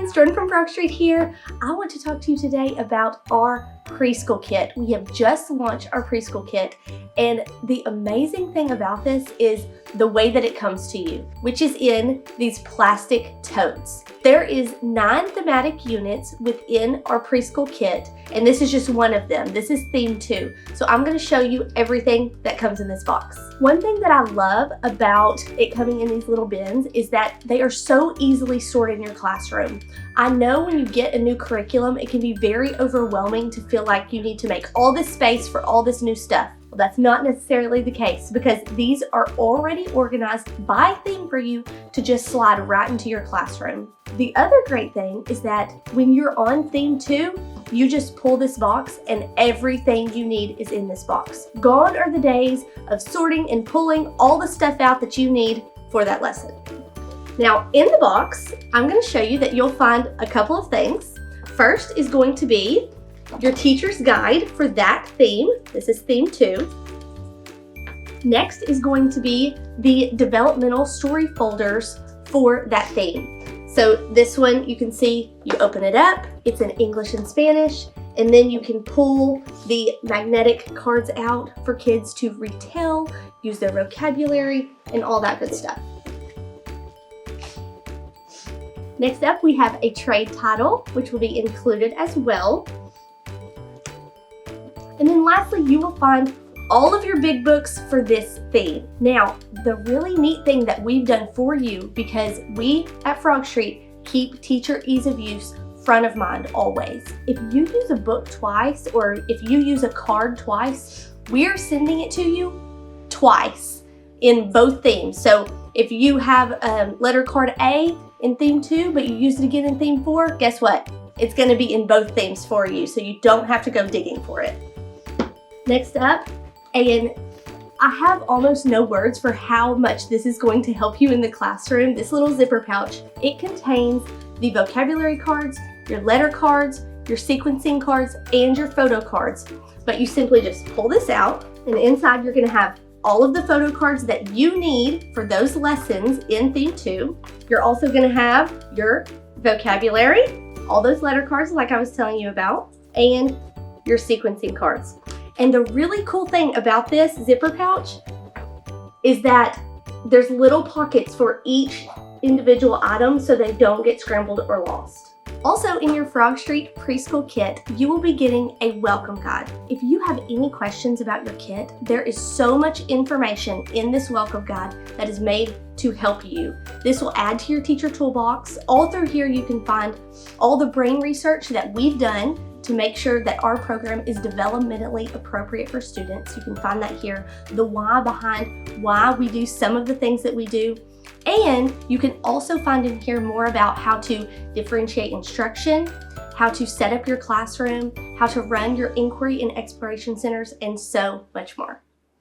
friends, Jordan from Frog Street here. I want to talk to you today about our preschool kit. We have just launched our preschool kit, and the amazing thing about this is the way that it comes to you, which is in these plastic totes. There is 9 thematic units within our preschool kit, and this is just one of them. This is theme 2. So I'm going to show you everything that comes in this box. One thing that I love about it coming in these little bins is that they are so easily stored in your classroom. I know when you get a new curriculum, it can be very overwhelming to feel like you need to make all this space for all this new stuff. Well, that's not necessarily the case because these are already organized by theme for you to just slide right into your classroom. The other great thing is that when you're on theme 2, you just pull this box and everything you need is in this box. Gone are the days of sorting and pulling all the stuff out that you need for that lesson. Now in the box, I'm going to show you that you'll find a couple of things. First is going to be your teacher's guide for that theme. This is theme 2. Next is going to be the developmental story folders for that theme. So this one, you can see, you open it up, it's in English and Spanish, and then you can pull the magnetic cards out for kids to retell, use their vocabulary, and all that good stuff. Next up, we have a trade title, which will be included as well. And then lastly, you will find all of your big books for this theme. Now, the really neat thing that we've done for you, because we at Frog Street keep teacher ease of use front of mind always. If you use a book twice, or if you use a card twice, we're sending it to you twice in both themes. So if you have letter card A in theme 2, but you use it again in theme 4, guess what? It's gonna be in both themes for you, so you don't have to go digging for it. Next up, and I have almost no words for how much this is going to help you in the classroom. This little zipper pouch, it contains the vocabulary cards, your letter cards, your sequencing cards, and your photo cards. But you simply just pull this out, and inside you're going to have all of the photo cards that you need for those lessons in theme 2. You're also going to have your vocabulary, all those letter cards like I was telling you about, and your sequencing cards. And the really cool thing about this zipper pouch is that there's little pockets for each individual item so they don't get scrambled or lost. Also in your Frog Street Preschool Kit, you will be getting a welcome guide. If you have any questions about your kit, there is so much information in this welcome guide that is made to help you. This will add to your teacher toolbox. All through here you can find all the brain research that we've done to make sure that our program is developmentally appropriate for students. You can find that here, the why behind why we do some of the things that we do. And you can also find in here more about how to differentiate instruction, how to set up your classroom, how to run your inquiry and exploration centers, and so much more.